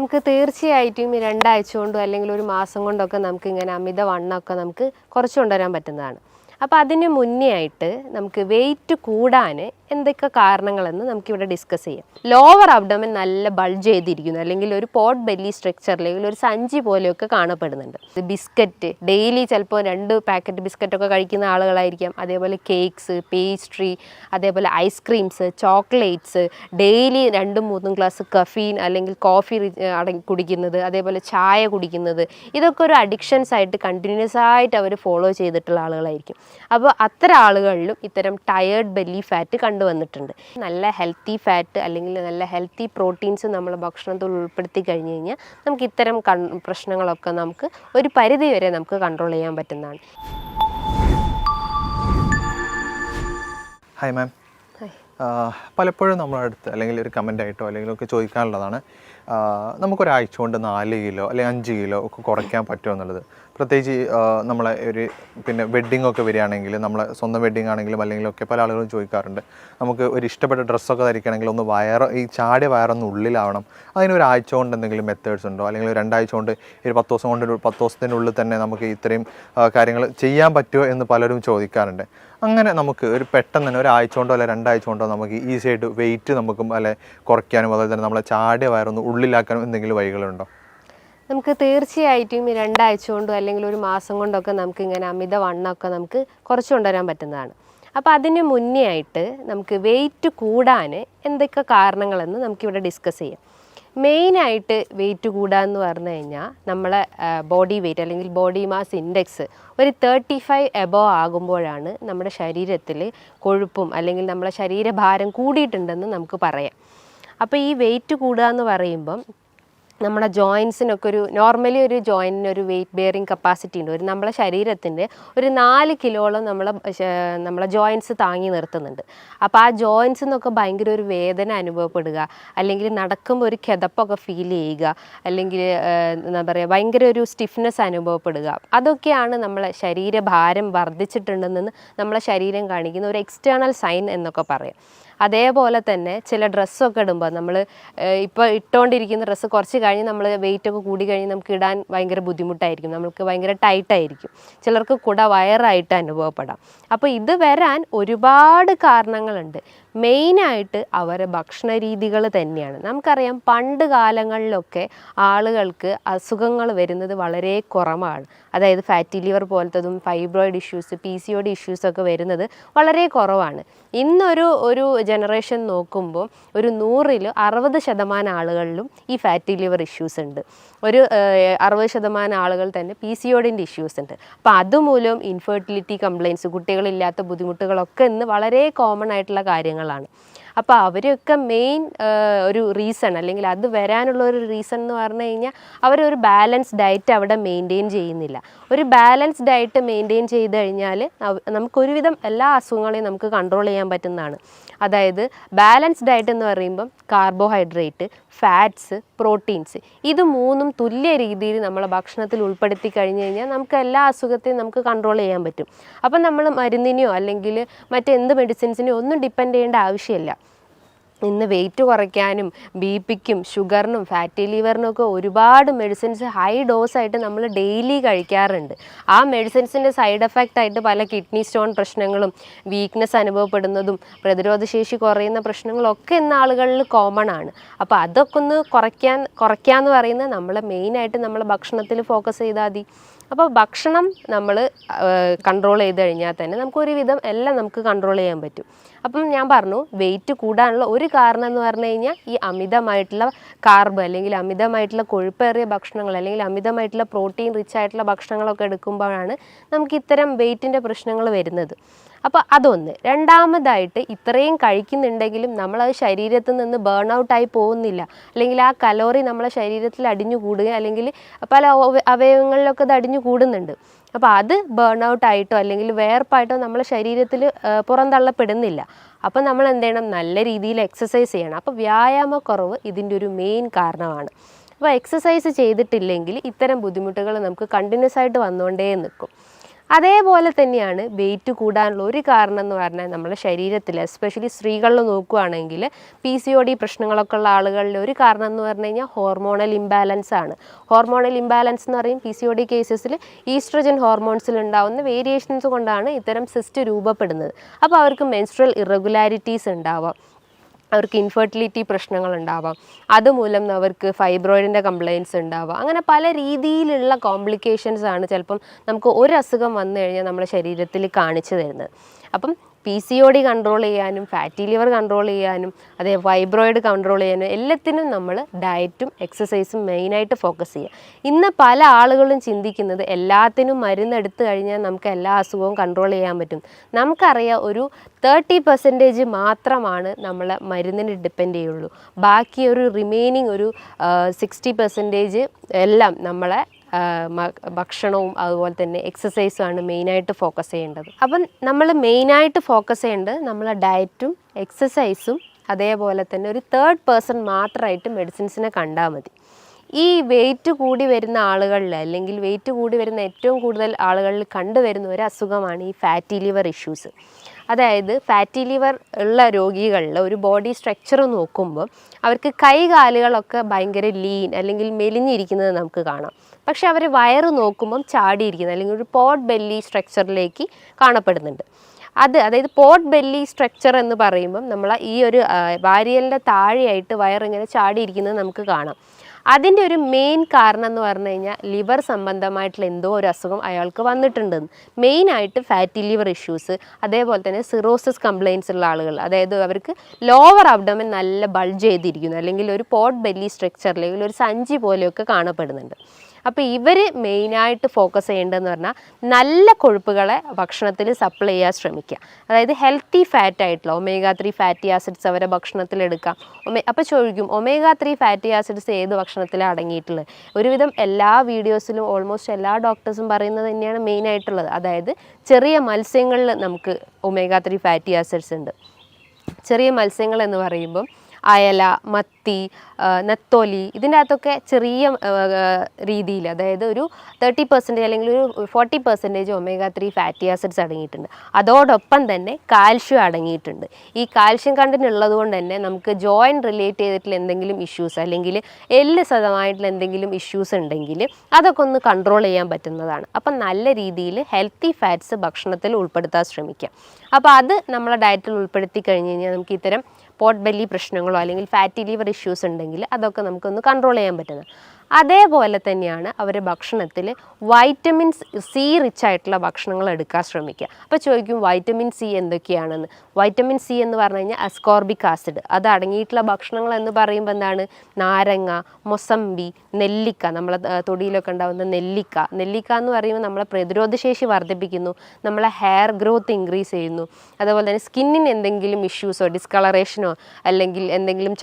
നമുക്ക് തീർച്ചയായിട്ടും ഈ 2 ആഴ്ച കൊണ്ടോ അല്ലെങ്കിൽ ഒരു മാസം കൊണ്ടൊക്കെ നമുക്ക് ഇങ്ങനെ അമിതവണ്ണമൊക്കെ നമുക്ക് കുറച്ച് കൊണ്ടുവരാൻ പറ്റുന്നതാണ്. അപ്പോൾ അതിന് മുന്നേ ആയിട്ട് നമുക്ക് വെയിറ്റ് കൂടാൻ എന്തൊക്കെ കാരണങ്ങളെന്ന് നമുക്കിവിടെ ഡിസ്കസ് ചെയ്യാം. ലോവർ അബ്ഡോമൻ നല്ല ബൾജ് ചെയ്തിരിക്കുന്നു, അല്ലെങ്കിൽ ഒരു പോട്ട് ബെല്ലി സ്ട്രക്ചർ, അല്ലെങ്കിൽ ഒരു സഞ്ചി പോലെയൊക്കെ കാണപ്പെടുന്നുണ്ട്. ബിസ്ക്കറ്റ് ഡെയിലി ചിലപ്പോൾ 2 പാക്കറ്റ് ബിസ്ക്കറ്റൊക്കെ കഴിക്കുന്ന ആളുകളായിരിക്കാം. അതേപോലെ കേക്ക്സ്, പേസ്ട്രി, അതേപോലെ ice creams, chocolates, daily 2-3 glass caffeine അല്ലെങ്കിൽ കോഫി കുടിക്കുന്നത്, അതേപോലെ ചായ കുടിക്കുന്നത്, ഇതൊക്കെ ഒരു അഡിക്ഷൻസ് ആയിട്ട് കണ്ടിന്യൂസ് ആയിട്ട് അവർ ഫോളോ ചെയ്തിട്ടുള്ള ആളുകളായിരിക്കും. അപ്പോൾ അത്തരം ആളുകളിലും ഇത്തരം ടയേർഡ് ബെല്ലി ഫാറ്റ് കണ്ടുവന്നിട്ടുണ്ട്. നല്ല ഹെൽത്തി ഫാറ്റ് അല്ലെങ്കിൽ നല്ല ഹെൽത്തി പ്രോട്ടീൻസ് നമ്മൾ ഭക്ഷണത്തിൽ ഉൾപ്പെടുത്തി കഴിഞ്ഞ് കഴിഞ്ഞാൽ നമുക്ക് ഇത്തരം പ്രശ്നങ്ങളൊക്കെ നമുക്ക് ഒരു പരിധി വരെ നമുക്ക് കൺട്രോൾ ചെയ്യാൻ പറ്റുന്നതാണ്. ഹായ് മാം, പലപ്പോഴും നമ്മുടെ അടുത്ത് അല്ലെങ്കിൽ ഒരു കമൻ്റ് ആയിട്ടോ അല്ലെങ്കിൽ ഒക്കെ ചോദിക്കാനുള്ളതാണ്, നമുക്കൊരാഴ്ച കൊണ്ട് 4 കിലോ അല്ലെങ്കിൽ 5 കിലോ ഒക്കെ കുറയ്ക്കാൻ പറ്റുമോ എന്നുള്ളത്. പ്രത്യേകിച്ച് നമ്മളെ ഒരു വെഡ്ഡിംഗ് ഒക്കെ വരികയാണെങ്കിൽ, നമ്മളെ സ്വന്തം വെഡ്ഡിംഗ് ആണെങ്കിലും അല്ലെങ്കിലൊക്കെ പല ആളുകളും ചോദിക്കാറുണ്ട്, നമുക്ക് ഒരു ഇഷ്ടപ്പെട്ട ഡ്രസ്സൊക്കെ ധരിക്കണമെങ്കിൽ ഒന്ന് ഈ ചാടിയ വയറൊന്ന് ഉള്ളിലാവണം, അതിന് ഒരാഴ്ച കൊണ്ട് എന്തെങ്കിലും മെത്തേഡ്സ് ഉണ്ടോ, അല്ലെങ്കിൽ 2 ആഴ്ച കൊണ്ട് 10 ദിവസം കൊണ്ട് 10 ദിവസത്തിനുള്ളിൽ തന്നെ നമുക്ക് ഇത്രയും കാര്യങ്ങൾ ചെയ്യാൻ പറ്റുമോ എന്ന് പലരും ചോദിക്കാറുണ്ട്. അങ്ങനെ നമുക്ക് ഒരു പെട്ടെന്ന് തന്നെ ഒരാഴ്ച കൊണ്ടോ അല്ലെങ്കിൽ 2 ആഴ്ച കൊണ്ടോ നമുക്ക് ഈസി ആയിട്ട് വെയിറ്റ് നമുക്കും അല്ലെ കുറയ്ക്കാനും അതുപോലെ തന്നെ നമ്മളെ ചാടിയ വയറൊന്ന് ഉള്ളിലാക്കാനും എന്തെങ്കിലും വഴികളുണ്ടോ? നമുക്ക് തീർച്ചയായിട്ടും ഈ 2 ആഴ്ച കൊണ്ടോ അല്ലെങ്കിൽ ഒരു മാസം കൊണ്ടൊക്കെ നമുക്ക് ഇങ്ങനെ അമിതവണ്ണമൊക്കെ നമുക്ക് കുറച്ച് കൊണ്ടുവരാൻ പറ്റുന്നതാണ്. അപ്പോൾ അതിന് മുന്നേ ആയിട്ട് നമുക്ക് വെയിറ്റ് കൂടാൻ എന്തൊക്കെ കാരണങ്ങളെന്ന് നമുക്കിവിടെ ഡിസ്കസ് ചെയ്യാം. മെയിനായിട്ട് വെയിറ്റ് കൂടാന്ന് പറഞ്ഞു കഴിഞ്ഞാൽ നമ്മളെ ബോഡി വെയിറ്റ് അല്ലെങ്കിൽ ബോഡി മാസ് ഇൻഡെക്സ് ഒരു 35 എബോവ് ആകുമ്പോഴാണ് നമ്മുടെ ശരീരത്തിൽ കൊഴുപ്പും അല്ലെങ്കിൽ നമ്മളെ ശരീരഭാരം കൂടിയിട്ടുണ്ടെന്ന് നമുക്ക് പറയാം. അപ്പോൾ ഈ വെയിറ്റ് കൂടുക എന്ന് പറയുമ്പം നമ്മുടെ ജോയിൻസിനൊക്കെ നോർമലി ഒരു ജോയിൻറ്റിന് ഒരു വെയിറ്റ് ബെയറിങ് കപ്പാസിറ്റി ഉണ്ട്. നമ്മളെ ശരീരത്തിൻ്റെ ഒരു 4 കിലോളം നമ്മളെ ജോയിൻസ് താങ്ങി നിർത്തുന്നുണ്ട്. അപ്പോൾ ആ ജോയിൻസ് എന്നൊക്കെ ഭയങ്കര ഒരു വേദന അനുഭവപ്പെടുക, അല്ലെങ്കിൽ നടക്കുമ്പോൾ ഒരു കിതപ്പൊക്കെ ഫീൽ ചെയ്യുക, അല്ലെങ്കിൽ എന്താ പറയുക ഭയങ്കര ഒരു സ്റ്റിഫ്നെസ് അനുഭവപ്പെടുക, അതൊക്കെയാണ് നമ്മളെ ശരീരഭാരം വർദ്ധിച്ചിട്ടുണ്ടെന്ന് നമ്മളെ ശരീരം കാണിക്കുന്ന ഒരു എക്സ്റ്റേണൽ സൈൻ എന്നൊക്കെ പറയാം. അതേപോലെ തന്നെ ചില ഡ്രസ്സൊക്കെ ഇടുമ്പോൾ നമ്മൾ ഇപ്പോൾ ഇട്ടുകൊണ്ടിരിക്കുന്ന ഡ്രസ്സ് കുറച്ച് കഴിഞ്ഞ് നമ്മൾ വെയിറ്റൊക്കെ കൂടി കഴിഞ്ഞ് നമുക്ക് ഇടാൻ ഭയങ്കര ബുദ്ധിമുട്ടായിരിക്കും, നമുക്ക് ഭയങ്കര ടൈറ്റായിരിക്കും, ചിലർക്ക് വയറായിട്ട് അനുഭവപ്പെടാം. അപ്പോൾ ഇത് വരാൻ ഒരുപാട് കാരണങ്ങളുണ്ട്. മെയിനായിട്ട് അവരെ ഭക്ഷണ രീതികൾ തന്നെയാണ്. നമുക്കറിയാം പണ്ട് കാലങ്ങളിലൊക്കെ ആളുകൾക്ക് അസുഖങ്ങൾ വരുന്നത് വളരെ കുറവാണ്. അതായത് ഫാറ്റി ലിവർ പോലത്തതും ഫൈബ്രോയിഡ് ഇഷ്യൂസ്, PCOD ഇഷ്യൂസൊക്കെ വരുന്നത് വളരെ കുറവാണ്. ഇന്നൊരു ജനറേഷൻ നോക്കുമ്പോൾ ഒരു 100-ൽ 60% ആളുകളിലും ഈ ഫാറ്റി ലിവർ ഇഷ്യൂസ് ഉണ്ട്. ഒരു 60% ആളുകൾ തന്നെ PCODൻ്റെ ഇഷ്യൂസ് ഉണ്ട്. അപ്പോൾ അതുമൂലം ഇൻഫെർട്ടിലിറ്റി കംപ്ലയിൻസ്, കുട്ടികളില്ലാത്ത ബുദ്ധിമുട്ടുകളൊക്കെ ഇന്ന് വളരെ കോമൺ ആയിട്ടുള്ള കാര്യങ്ങളാണ്. അപ്പോൾ അവരൊക്കെ മെയിൻ ഒരു റീസൺ അല്ലെങ്കിൽ അത് വരാനുള്ള ഒരു റീസൺ എന്ന് പറഞ്ഞു കഴിഞ്ഞാൽ അവരൊരു ബാലൻസ് ഡയറ്റ് അവിടെ മെയിൻറ്റെയിൻ ചെയ്യുന്നില്ല. ഒരു ബാലൻസ് ഡയറ്റ് മെയിൻറ്റെയിൻ ചെയ്ത് കഴിഞ്ഞാൽ നമുക്കൊരുവിധം എല്ലാ അസുഖങ്ങളെയും നമുക്ക് കൺട്രോൾ ചെയ്യാൻ പറ്റുന്നതാണ്. അതായത് ബാലൻസ് ഡയറ്റ് എന്ന് പറയുമ്പം കാർബോഹൈഡ്രേറ്റ്, ഫാറ്റ്സ്, പ്രോട്ടീൻസ്, ഇത് 3ഉം തുല്യ രീതിയിൽ നമ്മളെ ഭക്ഷണത്തിൽ ഉൾപ്പെടുത്തി കഴിഞ്ഞ് കഴിഞ്ഞാൽ നമുക്ക് എല്ലാ അസുഖത്തെയും നമുക്ക് കൺട്രോൾ ചെയ്യാൻ പറ്റും. അപ്പം നമ്മൾ മരുന്നിനെയോ അല്ലെങ്കിൽ മറ്റെന്ത് മെഡിസിൻസിനെയോ ഒന്നും ഡിപ്പെൻഡ് ചെയ്യേണ്ട ആവശ്യമില്ല. ഇന്ന് വെയിറ്റ് കുറയ്ക്കാനും BP-ക്കും ഷുഗറിനും ഫാറ്റി ലിവറിനൊക്കെ ഒരുപാട് മെഡിസിൻസ് ഹൈ ഡോസായിട്ട് നമ്മൾ ഡെയിലി കഴിക്കാറുണ്ട്. ആ മെഡിസിൻസിൻ്റെ സൈഡ് എഫക്റ്റ് ആയിട്ട് പല കിഡ്നി സ്റ്റോൺ പ്രശ്നങ്ങളും വീക്ക്നെസ് അനുഭവപ്പെടുന്നതും പ്രതിരോധശേഷി കുറയുന്ന പ്രശ്നങ്ങളൊക്കെ ഇന്ന് ആളുകളിൽ കോമൺ ആണ്. അപ്പോൾ അതൊക്കെ ഒന്ന് കുറയ്ക്കാന്ന് പറയുന്നത് നമ്മൾ മെയിനായിട്ട് നമ്മൾ ഭക്ഷണത്തിൽ ഫോക്കസ് ചെയ്താൽ മതി. അപ്പോൾ ഭക്ഷണം നമ്മൾ കൺട്രോൾ ചെയ്ത് കഴിഞ്ഞാൽ തന്നെ നമുക്കൊരുവിധം എല്ലാം നമുക്ക് കൺട്രോൾ ചെയ്യാൻ പറ്റും. അപ്പം ഞാൻ പറഞ്ഞു വെയിറ്റ് കൂടാനുള്ള ഒരു കാരണം എന്ന് പറഞ്ഞു കഴിഞ്ഞാൽ ഈ അമിതമായിട്ടുള്ള കാർബ് അല്ലെങ്കിൽ അമിതമായിട്ടുള്ള കൊഴുപ്പേറിയ ഭക്ഷണങ്ങൾ അല്ലെങ്കിൽ അമിതമായിട്ടുള്ള പ്രോട്ടീൻ റിച്ച് ആയിട്ടുള്ള ഭക്ഷണങ്ങളൊക്കെ എടുക്കുമ്പോഴാണ് നമുക്ക് ഇത്തരം വെയിറ്റിൻ്റെ പ്രശ്നങ്ങൾ വരുന്നത്. അപ്പോൾ അതൊന്ന്. രണ്ടാമതായിട്ട് ഇത്രയും കഴിക്കുന്നുണ്ടെങ്കിലും നമ്മളത് ശരീരത്തിൽ നിന്ന് ബേൺ ഔട്ടായി പോകുന്നില്ല, അല്ലെങ്കിൽ ആ കലോറി നമ്മളെ ശരീരത്തിൽ അടിഞ്ഞു കൂടുക അല്ലെങ്കിൽ പല അവയവങ്ങളിലൊക്കെ അത് അടിഞ്ഞു കൂടുന്നുണ്ട്. അപ്പോൾ അത് ബേൺ ഔട്ടായിട്ടോ അല്ലെങ്കിൽ വേർപ്പായിട്ടോ നമ്മളെ ശരീരത്തിൽ പുറന്തള്ളപ്പെടുന്നില്ല. അപ്പോൾ നമ്മൾ എന്ത് ചെയ്യണം? നല്ല രീതിയിൽ എക്സസൈസ് ചെയ്യണം. അപ്പോൾ വ്യായാമക്കുറവ് ഇതിൻ്റെ ഒരു മെയിൻ കാരണമാണ്. അപ്പോൾ എക്സസൈസ് ചെയ്തിട്ടില്ലെങ്കിൽ ഇത്തരം ബുദ്ധിമുട്ടുകൾ നമുക്ക് കണ്ടിന്യൂസ് ആയിട്ട് വന്നുകൊണ്ടേ നിൽക്കും. അതേപോലെ തന്നെയാണ് വെയിറ്റ് കൂടാനുള്ള ഒരു കാരണം എന്ന് പറഞ്ഞാൽ നമ്മുടെ ശരീരത്തിൽ എസ്പെഷ്യലി സ്ത്രീകളിൽ നോക്കുകയാണെങ്കിൽ PCOD പ്രശ്നങ്ങളൊക്കെ ഉള്ള ആളുകളിൽ ഒരു കാരണം എന്ന് പറഞ്ഞു കഴിഞ്ഞാൽ ഹോർമോണൽ ഇംബാലൻസ് ആണ്. ഹോർമോണൽ ഇംബാലൻസ് എന്ന് പറയും PCOD കേസസിൽ ഈസ്ട്രജൻ ഹോർമോൺസിൽ ഉണ്ടാകുന്ന വേരിയേഷൻസ് കൊണ്ടാണ് ഇത്തരം സിസ്റ്റ് രൂപപ്പെടുന്നത്. അപ്പോൾ അവർക്ക് മെൻസ്ട്രൽ ഇറഗുലാരിറ്റീസ് ഉണ്ടാവാം, അവർക്ക് ഇൻഫെർട്ടിലിറ്റി പ്രശ്നങ്ങൾ ഉണ്ടാവാം, അതുമൂലം അവർക്ക് ഫൈബ്രോയിഡിൻ്റെ കംപ്ലയിൻസ് ഉണ്ടാവാം. അങ്ങനെ പല രീതിയിലുള്ള കോംപ്ലിക്കേഷൻസ് ആണ് ചിലപ്പം നമുക്ക് ഒരു അസുഖം വന്നു കഴിഞ്ഞാൽ നമ്മുടെ ശരീരത്തിൽ കാണിച്ചു തരുന്നത്. അപ്പം PCOD കൺട്രോൾ ചെയ്യാനും ഫാറ്റി ലിവർ കൺട്രോൾ ചെയ്യാനും അതേ ഫൈബ്രോയിഡ് കൺട്രോൾ ചെയ്യാനും എല്ലാത്തിനും നമ്മൾ ഡയറ്റും എക്സസൈസും മെയിനായിട്ട് ഫോക്കസ് ചെയ്യുക. ഇന്ന് പല ആളുകളും ചിന്തിക്കുന്നത് എല്ലാത്തിനും മരുന്നെടുത്ത് കഴിഞ്ഞാൽ നമുക്ക് എല്ലാ അസുഖവും കൺട്രോൾ ചെയ്യാൻ പറ്റും. നമുക്കറിയാം ഒരു 30% മാത്രമാണ് നമ്മൾ മരുന്നിന് ഡിപ്പെൻഡ് ചെയ്യുള്ളൂ. ബാക്കി ഒരു റിമൈനിങ് ഒരു 60% എല്ലാം നമ്മളെ ഭക്ഷണവും അതുപോലെ തന്നെ എക്സസൈസും ആണ് മെയിനായിട്ട് ഫോക്കസ് ചെയ്യേണ്ടത്. അപ്പം നമ്മൾ മെയിനായിട്ട് ഫോക്കസ് ചെയ്യേണ്ടത് നമ്മളെ ഡയറ്റും എക്സസൈസും അതേപോലെ തന്നെ ഒരു 3rd മാത്രമായിട്ട് മെഡിസിൻസിനെ കണ്ടാൽ മതി. ഈ വെയിറ്റ് കൂടി വരുന്ന ആളുകളിൽ അല്ലെങ്കിൽ വെയിറ്റ് കൂടി വരുന്ന ഏറ്റവും കൂടുതൽ ആളുകളിൽ കണ്ടുവരുന്ന ഒരു അസുഖമാണ് ഈ ഫാറ്റി ലിവർ ഇഷ്യൂസ്. അതായത് ഫാറ്റി ലിവർ ഉള്ള രോഗികളിൽ ഒരു ബോഡി സ്ട്രക്ചർ നോക്കുമ്പോൾ അവർക്ക് കൈകാലുകളൊക്കെ ഭയങ്കര ലീൻ അല്ലെങ്കിൽ മെലിഞ്ഞിരിക്കുന്നത് നമുക്ക് കാണാം. പക്ഷെ അവർ വയറ് നോക്കുമ്പം ചാടിയിരിക്കുന്നത് അല്ലെങ്കിൽ ഒരു പോട്ട് ബെല്ലി സ്ട്രക്ചറിലേക്ക് കാണപ്പെടുന്നുണ്ട്. അതായത് പോട്ട് ബെല്ലി സ്ട്രക്ചർ എന്ന് പറയുമ്പം നമ്മൾ ഈ ഒരു വാരിയലിൻ്റെ താഴെയായിട്ട് വയറിങ്ങനെ ചാടിയിരിക്കുന്നത് നമുക്ക് കാണാം. അതിൻ്റെ ഒരു മെയിൻ കാരണം എന്ന് പറഞ്ഞു കഴിഞ്ഞാൽ ലിവർ സംബന്ധമായിട്ടുള്ള എന്തോ ഒരു അസുഖം അയാൾക്ക് വന്നിട്ടുണ്ടെന്ന്. മെയിനായിട്ട് ഫാറ്റി ലിവർ ഇഷ്യൂസ്, അതേപോലെ തന്നെ സിറോസിസ് കംപ്ലയിൻസ് ഉള്ള ആളുകൾ, അതായത് അവർക്ക് ലോവർ അബ്ഡോമൻ നല്ല ബൾജ് ചെയ്തിരിക്കുന്നു അല്ലെങ്കിൽ ഒരു പോട്ട് ബെല്ലി സ്ട്രക്ചർ അല്ലെങ്കിൽ ഒരു സഞ്ചി പോലെയൊക്കെ കാണപ്പെടുന്നുണ്ട്. അപ്പോൾ ഇവർ മെയിനായിട്ട് ഫോക്കസ് ചെയ്യേണ്ടതെന്ന് പറഞ്ഞാൽ നല്ല കൊഴുപ്പുകളെ ഭക്ഷണത്തിൽ സപ്ലൈ ചെയ്യാൻ ശ്രമിക്കുക. അതായത് ഹെൽത്തി ഫാറ്റ് ആയിട്ടുള്ള omega-3 ഫാറ്റി ആസിഡ്സ് അവരെ ഭക്ഷണത്തിൽ എടുക്കാം. അപ്പോൾ ചോദിക്കും omega-3 ഫാറ്റി ആസിഡ്സ് ഏത് ഭക്ഷണത്തിലാണ് അടങ്ങിയിട്ടുള്ളത്? ഒരുവിധം എല്ലാ വീഡിയോസിലും ഓൾമോസ്റ്റ് എല്ലാ ഡോക്ടേഴ്സും പറയുന്നത് തന്നെയാണ് മെയിനായിട്ടുള്ളത്. അതായത് ചെറിയ മത്സ്യങ്ങളിൽ നമുക്ക് omega-3 ഫാറ്റി ആസിഡ്സ് ഉണ്ട്. ചെറിയ മത്സ്യങ്ങൾ എന്ന് പറയുമ്പം അയല, മത്തി, നെത്തോലി, ഇതിൻ്റെ അകത്തൊക്കെ ചെറിയ രീതിയിൽ അതായത് ഒരു 30% അല്ലെങ്കിൽ ഒരു 40% omega-3 ഫാറ്റി ആസിഡ്സ് അടങ്ങിയിട്ടുണ്ട്. അതോടൊപ്പം തന്നെ കാൽഷ്യം അടങ്ങിയിട്ടുണ്ട്. ഈ കാൽഷ്യം കണ്ടന്റ് ഉള്ളത് കൊണ്ട് തന്നെ നമുക്ക് ജോയിൻറ്റ് റിലേറ്റ് ചെയ്തിട്ടുള്ള എന്തെങ്കിലും ഇഷ്യൂസ് അല്ലെങ്കിൽ എല്ല് സതമായിട്ടുള്ള എന്തെങ്കിലും ഇഷ്യൂസ് ഉണ്ടെങ്കിൽ അതൊക്കെ ഒന്ന് കൺട്രോൾ ചെയ്യാൻ പറ്റുന്നതാണ്. അപ്പം നല്ല രീതിയിൽ ഹെൽത്തി ഫാറ്റ്സ് ഭക്ഷണത്തിൽ ഉൾപ്പെടുത്താൻ ശ്രമിക്കാം. അപ്പോൾ അത് നമ്മളെ ഡയറ്റിൽ ഉൾപ്പെടുത്തി കഴിഞ്ഞ് കഴിഞ്ഞാൽ നമുക്ക് ഇത്തരം പോട്ട് ബെല്ലി പ്രശ്നങ്ങളോ അല്ലെങ്കിൽ ഫാറ്റി ലിവർ ഇഷ്യൂസ് ഉണ്ടെങ്കിൽ അതൊക്കെ നമുക്കൊന്ന് കൺട്രോൾ ചെയ്യാൻ പറ്റുന്നത്. അതേപോലെ തന്നെയാണ് അവർ ഭക്ഷണത്തിൽ വൈറ്റമിൻസ് സി റിച്ച് ആയിട്ടുള്ള ഭക്ഷണങ്ങൾ എടുക്കാൻ ശ്രമിക്കുക. അപ്പോൾ ചോദിക്കും വൈറ്റമിൻ സി എന്തൊക്കെയാണെന്ന്. വൈറ്റമിൻ സി എന്ന് പറഞ്ഞു കഴിഞ്ഞാൽ അസ്കോർബിക് ആസിഡ് അത് അടങ്ങിയിട്ടുള്ള ഭക്ഷണങ്ങൾ എന്ന് പറയുമ്പോൾ എന്താണ്? നാരങ്ങ, മൊസമ്പി, നെല്ലിക്ക, നമ്മളെ തൊടിയിലൊക്കെ ഉണ്ടാകുന്ന നെല്ലിക്ക എന്ന് പറയുമ്പോൾ നമ്മളെ പ്രതിരോധശേഷി വർദ്ധിപ്പിക്കുന്നു, നമ്മളെ ഹെയർ ഗ്രോത്ത് ഇൻക്രീസ് ചെയ്യുന്നു. അതുപോലെ തന്നെ സ്കിന്നിന് എന്തെങ്കിലും ഇഷ്യൂസോ ഡിസ്കളറേഷനോ അല്ലെങ്കിൽ എന്തെങ്കിലും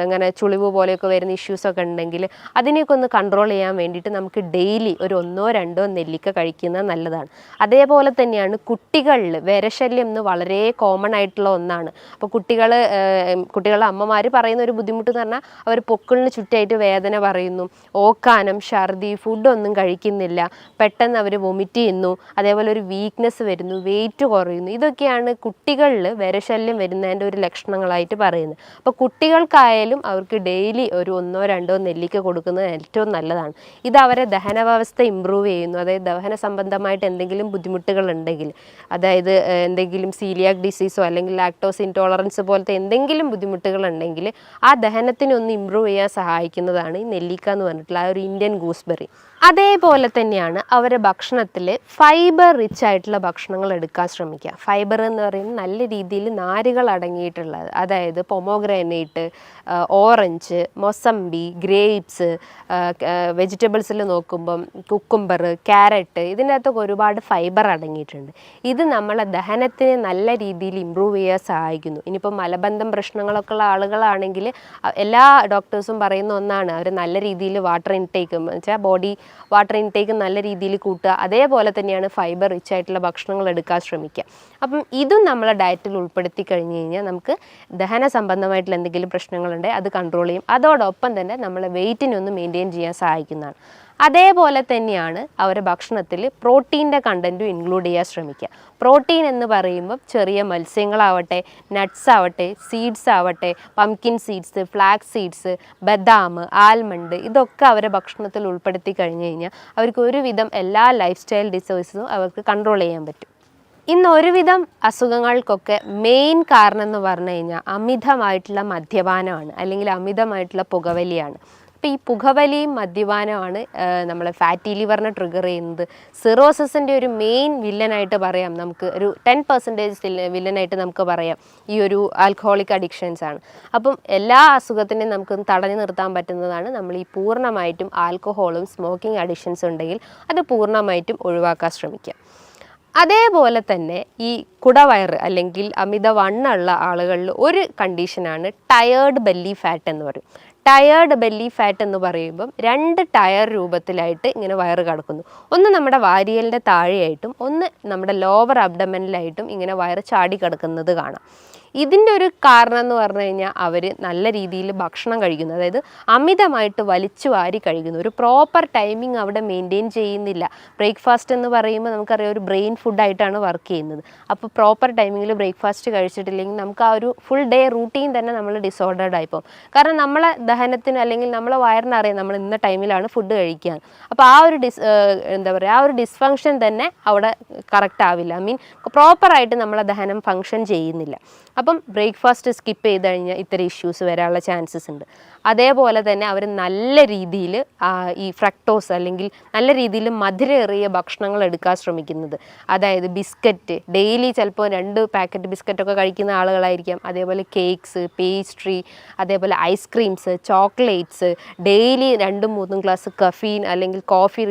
അങ്ങനെ ചുളിവ് പോലെയൊക്കെ വരുന്ന ഇഷ്യൂസൊക്കെ ഉണ്ടെങ്കിൽ അതിനെയൊക്കെ ഒന്ന് കൺട്രോൾ ചെയ്യാൻ വേണ്ടിയിട്ട് നമുക്ക് ഡെയിലി ഒരു 1-2 നെല്ലിക്ക കഴിക്കുന്നത് നല്ലതാണ്. അതേപോലെ തന്നെയാണ് കുട്ടികളിൽ വിരശല്യം എന്ന് വളരെ കോമൺ ആയിട്ടുള്ള ഒന്നാണ്. അപ്പോൾ കുട്ടികളുടെ അമ്മമാർ പറയുന്ന ഒരു ബുദ്ധിമുട്ട് എന്ന് പറഞ്ഞാൽ അവർ പൊക്കിളിന് ചുറ്റായിട്ട് വേദന പറയുന്നു, ഓക്കാനം, ഛർദി, ഫുഡൊന്നും കഴിക്കുന്നില്ല, പെട്ടെന്ന് അവർ വൊമിറ്റ് ചെയ്യുന്നു, അതേപോലെ ഒരു വീക്ക്നെസ് വരുന്നു, വെയിറ്റ് കുറയുന്നു. ഇതൊക്കെയാണ് കുട്ടികളിൽ വിരശല്യം വരുന്നതിൻ്റെ ഒരു ലക്ഷണങ്ങളായിട്ട് പറയുന്നത്. അപ്പോൾ കുട്ടികൾക്കായാലും അവർക്ക് ഡെയിലി ഒരു 1-2 നെല്ലിക്ക കൊടുക്കുന്നത് ഏറ്റവും നല്ലതാണ്. ഇത് അവരെ ദഹന വ്യവസ്ഥ ഇമ്പ്രൂവ് ചെയ്യുന്നു. അതായത് ദഹന സംബന്ധമായിട്ട് എന്തെങ്കിലും ബുദ്ധിമുട്ടുകൾ ഉണ്ടെങ്കിൽ, അതായത് എന്തെങ്കിലും സീലിയാക് ഡിസീസോ അല്ലെങ്കിൽ ലാക്ടോസ് ഇൻടോളറൻസ് പോലത്തെ എന്തെങ്കിലും ബുദ്ധിമുട്ടുകൾ ഉണ്ടെങ്കിൽ ആ ദഹനത്തിനൊന്ന് ഇമ്പ്രൂവ് ചെയ്യാൻ സഹായിക്കുന്നതാണ് ഈ നെല്ലിക്ക എന്ന് പറഞ്ഞിട്ടുള്ള ആ ഒരു ഇന്ത്യൻ ഗൂസ്ബെറി. അതേപോലെ തന്നെയാണ് അവരുടെ ഭക്ഷണത്തിൽ ഫൈബർ റിച്ച് ആയിട്ടുള്ള ഭക്ഷണങ്ങൾ എടുക്കാൻ ശ്രമിക്കുക. ഫൈബർ എന്ന് പറയുന്നത് നല്ല രീതിയിൽ നാരുകൾ അടങ്ങിയിട്ടുള്ളത്, അതായത് പൊമോഗ്രാനൈറ്റ്, ഓറഞ്ച്, മൊസമ്പി, ഗ്രേപ്സ്, വെജിറ്റബിൾസിൽ നോക്കുമ്പം കുക്കുംബർ, ക്യാരറ്റ്, ഇതിൻ്റെ അകത്തൊക്കെ ഒരുപാട് ഫൈബർ അടങ്ങിയിട്ടുണ്ട്. ഇത് നമ്മളെ ദഹനത്തിനെ നല്ല രീതിയിൽ ഇമ്പ്രൂവ് ചെയ്യാൻ സഹായിക്കുന്നു. ഇനിയിപ്പോൾ മലബന്ധം പ്രശ്നങ്ങളൊക്കെ ഉള്ള ആളുകളാണെങ്കിൽ എല്ലാ ഡോക്ടേഴ്സും പറയുന്ന ഒന്നാണ് അവർ നല്ല രീതിയിൽ വാട്ടർ ഇൻടേക്ക് വെച്ചാൽ ബോഡി വാട്ടർ ഇൻടേക്ക് നല്ല രീതിയിൽ കൂട്ടുക. അതേപോലെ തന്നെയാണ് ഫൈബർ റിച്ച് ആയിട്ടുള്ള ഭക്ഷണങ്ങൾ എടുക്കാൻ ശ്രമിക്കുക. അപ്പം ഇതും നമ്മളെ ഡയറ്റിൽ ഉൾപ്പെടുത്തി കഴിഞ്ഞ് കഴിഞ്ഞാൽ നമുക്ക് ദഹന സംബന്ധമായിട്ടുള്ള എന്തെങ്കിലും പ്രശ്നങ്ങളുണ്ടെങ്കിൽ അത് കൺട്രോൾ ചെയ്യും. അതോടൊപ്പം തന്നെ നമ്മളെ വെയിറ്റിനൊന്ന് മെയിൻറ്റെയിൻ ചെയ്യാൻ സഹായിക്കുന്നതാണ്. അതേപോലെ തന്നെയാണ് അവരുടെ ഭക്ഷണത്തിൽ പ്രോട്ടീൻ്റെ കണ്ടൻറ്റും ഇൻക്ലൂഡ് ചെയ്യാൻ ശ്രമിക്കുക. പ്രോട്ടീൻ എന്ന് പറയുമ്പോൾ ചെറിയ മത്സ്യങ്ങളാവട്ടെ, നട്ട്സ് ആവട്ടെ, സീഡ്സ് ആവട്ടെ, പംകിൻ സീഡ്സ്, ഫ്ലാക്സ് സീഡ്സ്, ബദാം, ആൽമണ്ട്, ഇതൊക്കെ അവരുടെ ഭക്ഷണത്തിൽ ഉൾപ്പെടുത്തി കഴിഞ്ഞ് കഴിഞ്ഞാൽ അവർക്ക് ഒരുവിധം എല്ലാ ലൈഫ് സ്റ്റൈൽ ഡിസീസസും അവർക്ക് കൺട്രോൾ ചെയ്യാൻ പറ്റും. ഇന്ന് ഒരുവിധം അസുഖങ്ങൾക്കൊക്കെ മെയിൻ കാരണം എന്ന് പറഞ്ഞു കഴിഞ്ഞാൽ അമിതമായിട്ടുള്ള മദ്യപാനമാണ്, അല്ലെങ്കിൽ അമിതമായിട്ടുള്ള പുകവലിയാണ്. അപ്പോൾ ഈ പുകവലിയും മദ്യപാനമാണ് നമ്മളെ ഫാറ്റി ലിവറിനെ ട്രിഗർ ചെയ്യുന്നത്. സിറോസിസിൻ്റെ ഒരു മെയിൻ വില്ലനായിട്ട് പറയാം, നമുക്ക് ഒരു 10% വില്ലനായിട്ട് നമുക്ക് പറയാം ഈ ഒരു ആൽക്കഹോളിക് അഡിക്ഷൻസ് ആണ്. അപ്പം എല്ലാ അസുഖത്തിനെയും നമുക്ക് തടഞ്ഞു നിർത്താൻ പറ്റുന്നതാണ് നമ്മൾ ഈ പൂർണ്ണമായിട്ടും ആൽക്കഹോളും സ്മോക്കിംഗ് അഡിക്ഷൻസ് ഉണ്ടെങ്കിൽ അത് പൂർണ്ണമായിട്ടും ഒഴിവാക്കാൻ ശ്രമിക്കുക. അതേപോലെ തന്നെ ഈ കുടവയറ് അല്ലെങ്കിൽ അമിതവണ്ണമുള്ള ആളുകളിൽ ഒരു കണ്ടീഷനാണ് ടയേർഡ് ബെല്ലി ഫാറ്റ് എന്ന് പറയും. ടയേർഡ് ബെല്ലി ഫാറ്റ് എന്ന് പറയുമ്പം 2 ടയർ രൂപത്തിലായിട്ട് ഇങ്ങനെ വയറ് കിടക്കുന്നു. ഒന്ന് നമ്മുടെ വാരിയലിൻ്റെ താഴെയായിട്ടും ഒന്ന് നമ്മുടെ ലോവർ അബ്ഡമനിലായിട്ടും ഇങ്ങനെ വയറ് ചാടി കിടക്കുന്നത് കാണാം. ഇതിൻ്റെ ഒരു കാരണം എന്ന് പറഞ്ഞു കഴിഞ്ഞാൽ അവർ നല്ല രീതിയിൽ ഭക്ഷണം കഴിക്കുന്നു, അതായത് അമിതമായിട്ട് വലിച്ചു വാരി കഴിക്കുന്നു. ഒരു പ്രോപ്പർ ടൈമിംഗ് അവിടെ മെയിൻറ്റെയിൻ ചെയ്യുന്നില്ല. ബ്രേക്ക്ഫാസ്റ്റ് എന്ന് പറയുമ്പോൾ നമുക്കറിയാം ഒരു ബ്രെയിൻ ഫുഡായിട്ടാണ് വർക്ക് ചെയ്യുന്നത്. അപ്പോൾ പ്രോപ്പർ ടൈമിങ്ങിൽ ബ്രേക്ക്ഫാസ്റ്റ് കഴിച്ചിട്ടില്ലെങ്കിൽ നമുക്ക് ആ ഒരു ഫുൾ ഡേ റൂട്ടീൻ തന്നെ നമ്മൾ ഡിസോർഡേർഡ് ആയിപ്പോകും. കാരണം നമ്മളെ ദഹനത്തിന് അല്ലെങ്കിൽ നമ്മളെ വയറിനറിയാം നമ്മൾ ഇന്ന ടൈമിലാണ് ഫുഡ് കഴിക്കുക. അപ്പോൾ ആ ഒരു ആ ഒരു ഡിസ്ഫങ്ഷൻ തന്നെ അവിടെ കറക്റ്റ് ആവില്ല. പ്രോപ്പറായിട്ട് നമ്മളെ ദഹനം ഫങ്ഷൻ ചെയ്യുന്നില്ല. അപ്പം ബ്രേക്ക്ഫാസ്റ്റ് സ്കിപ്പ് ചെയ്ത് കഴിഞ്ഞാൽ ഇത്തരം ഇഷ്യൂസ് വരാനുള്ള ചാൻസസ് ഉണ്ട്. അതേപോലെ തന്നെ അവർ നല്ല രീതിയിൽ ഈ ഫ്രക്ടോസ് അല്ലെങ്കിൽ നല്ല രീതിയിൽ മധുരമേറിയ ഭക്ഷണങ്ങൾ എടുക്കാൻ ശ്രമിക്കുന്നത്. അതായത് ബിസ്ക്കറ്റ് ഡെയിലി ചിലപ്പോൾ 2 പാക്കറ്റ് ബിസ്ക്കറ്റൊക്കെ കഴിക്കുന്ന ആളുകളായിരിക്കാം. അതേപോലെ കേക്ക്സ്, പേസ്ട്രി, അതേപോലെ ice creams, chocolates, daily 2-3 glass caffeine അല്ലെങ്കിൽ കോഫി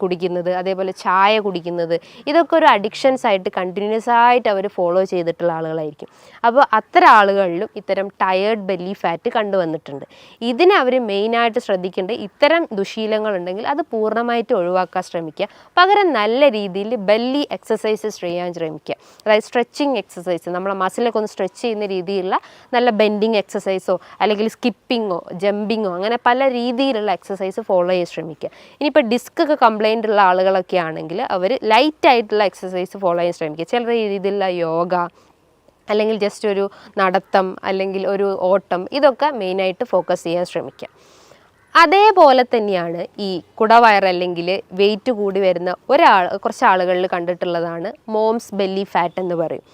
കുടിക്കുന്നത്, അതേപോലെ ചായ കുടിക്കുന്നത്, ഇതൊക്കെ ഒരു അഡിക്ഷൻസ് ആയിട്ട് കണ്ടിന്യൂസ് ആയിട്ട് അവർ ഫോളോ ചെയ്തിട്ടുള്ള ആളുകളായിരിക്കും. അപ്പോൾ അത്തരം ആളുകളിലും ഇത്തരം ടയേർഡ് ബെല്ലി ഫാറ്റ് കണ്ടുവന്നിട്ടുണ്ട്. ഇതിനെ അവർ മെയിനായിട്ട് ശ്രദ്ധിക്കേണ്ടത് ഇത്തരം ദുശീലങ്ങളുണ്ടെങ്കിൽ അത് പൂർണ്ണമായിട്ട് ഒഴിവാക്കാൻ ശ്രമിക്കുക. പകരം നല്ല രീതിയിൽ ബെല്ലി എക്സസൈസസ് ചെയ്യാൻ ശ്രമിക്കുക. അതായത് സ്ട്രെച്ചിങ് എക്സസൈസ്, നമ്മളെ മസിലൊക്കെ ഒന്ന് സ്ട്രെച്ച് ചെയ്യുന്ന രീതിയിലുള്ള നല്ല ബെൻഡിങ് എക്സസൈസോ അല്ലെങ്കിൽ സ്കിപ്പിങ്ങോ ജമ്പിങ്ങോ അങ്ങനെ പല രീതിയിലുള്ള എക്സസൈസ് ഫോളോ ചെയ്യാൻ ശ്രമിക്കുക. ഇനിയിപ്പോൾ ഡിസ്ക് ഒക്കെ കംപ്ലൈൻ്റ് ഉള്ള ആളുകളൊക്കെ ആണെങ്കിൽ അവർ ലൈറ്റായിട്ടുള്ള എക്സസൈസ് ഫോളോ ചെയ്യാൻ ശ്രമിക്കുക. ചില രീതിയിലുള്ള യോഗ അല്ലെങ്കിൽ ജസ്റ്റ് ഒരു നടത്തം അല്ലെങ്കിൽ ഒരു ഓട്ടം, ഇതൊക്കെ മെയിനായിട്ട് ഫോക്കസ് ചെയ്യാൻ ശ്രമിക്കുക. അതേപോലെ തന്നെയാണ് ഈ കുടവയർ അല്ലെങ്കിൽ വെയിറ്റ് കൂടി വരുന്ന കുറച്ച് ആളുകളിൽ കണ്ടിട്ടുള്ളതാണ് മോംസ് ബെല്ലി ഫാറ്റ് എന്ന് പറയും.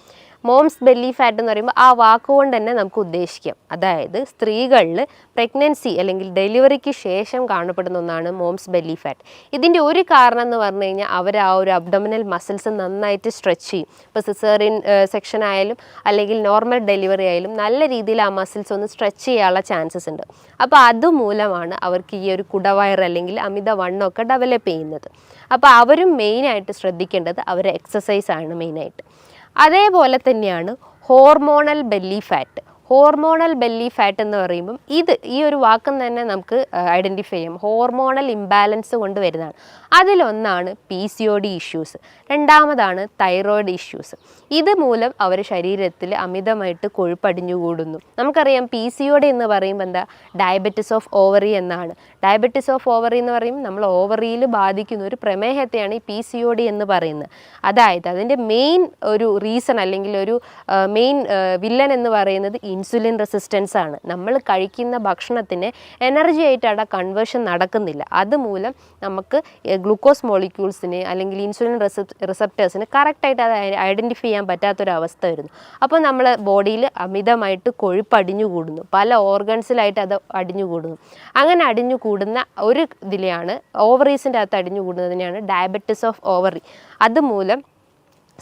മോംസ് ബെല്ലി ഫാറ്റ് എന്ന് പറയുമ്പോൾ ആ വാക്കുകൊണ്ട് തന്നെ നമുക്ക് ഉദ്ദേശിക്കാം, അതായത് സ്ത്രീകളിൽ പ്രഗ്നൻസി അല്ലെങ്കിൽ ഡെലിവറിക്ക് ശേഷം കാണപ്പെടുന്ന ഒന്നാണ് മോംസ് ബെല്ലി ഫാറ്റ്. ഇതിൻ്റെ ഒരു കാരണം എന്ന് പറഞ്ഞു കഴിഞ്ഞാൽ അവർ ആ ഒരു അബ്ഡോമിനൽ മസിൽസ് നന്നായിട്ട് സ്ട്രെച്ച് ചെയ്യും. ഇപ്പോൾ സിസേറിയൻ സെക്ഷൻ ആയാലും അല്ലെങ്കിൽ നോർമൽ ഡെലിവറി ആയാലും നല്ല രീതിയിൽ ആ മസിൽസ് ഒന്ന് സ്ട്രെച്ച് ചെയ്യാനുള്ള ചാൻസസ് ഉണ്ട്. അപ്പോൾ അതുമൂലമാണ് അവർക്ക് ഈ ഒരു കുടവയർ അല്ലെങ്കിൽ അമിതവണ്ണമൊക്കെ ഡെവലപ്പ് ചെയ്യുന്നത്. അപ്പോൾ അവരും മെയിനായിട്ട് ശ്രദ്ധിക്കേണ്ടത് അവരുടെ എക്സസൈസാണ് മെയിനായിട്ട്. അതേപോലെ തന്നെയാണ് hormonal belly fat. Hormonal belly fat എന്ന് പറയുമ്പം ഈ ഒരു വാക്കും തന്നെ നമുക്ക് ഐഡൻറ്റിഫൈ ചെയ്യാം. ഹോർമോണൽ ഇംബാലൻസ് കൊണ്ട് വരുന്നതാണ്. അതിലൊന്നാണ് PCOD ഇഷ്യൂസ്, രണ്ടാമതാണ് തൈറോയിഡ് ഇഷ്യൂസ്. ഇത് മൂലം അവർ ശരീരത്തിൽ അമിതമായിട്ട് കൊഴുപ്പടിഞ്ഞുകൂടുന്നു. നമുക്കറിയാം PCOD എന്ന് പറയുമ്പോൾ എന്താ, ഡയബറ്റിസ് ഓഫ് ഓവറി എന്നാണ്. ഡയബറ്റിസ് ഓഫ് ഓവറി എന്ന് പറയുമ്പോൾ നമ്മൾ ഓവറിയിൽ ബാധിക്കുന്ന ഒരു പ്രമേഹത്തെയാണ് ഈ PCOD എന്ന് പറയുന്നത്. അതായത് അതിൻ്റെ മെയിൻ ഒരു റീസൺ അല്ലെങ്കിൽ ഒരു മെയിൻ വില്ലൻ എന്ന് പറയുന്നത് ഇൻസുലിൻ റെസിസ്റ്റൻസ് ആണ്. നമ്മൾ കഴിക്കുന്ന ഭക്ഷണത്തിന് എനർജി ആയിട്ട് അവിടെ കൺവേർഷൻ നടക്കുന്നില്ല. അതുമൂലം നമുക്ക് ഗ്ലൂക്കോസ് മോളിക്യൂൾസിന് അല്ലെങ്കിൽ ഇൻസുലിൻ റിസപ്റ്റേഴ്സിന് കറക്റ്റായിട്ട് അത് ഐഡൻറ്റിഫൈ ചെയ്യാൻ പറ്റാത്തൊരവസ്ഥ വരുന്നു. അപ്പോൾ നമ്മൾ ബോഡിയിൽ അമിതമായിട്ട് കൊഴുപ്പ് അടിഞ്ഞുകൂടുന്നു, പല ഓർഗൻസിലായിട്ട് അത് അടിഞ്ഞുകൂടുന്നു. അങ്ങനെ അടിഞ്ഞുകൂടുന്ന ഒരു ഇതിലെയാണ് ഓവറീസിൻ്റെ അകത്ത് അടിഞ്ഞുകൂടുന്നതിനെയാണ് ഡയബറ്റിസ് ഓഫ് ഓവറി. അതുമൂലം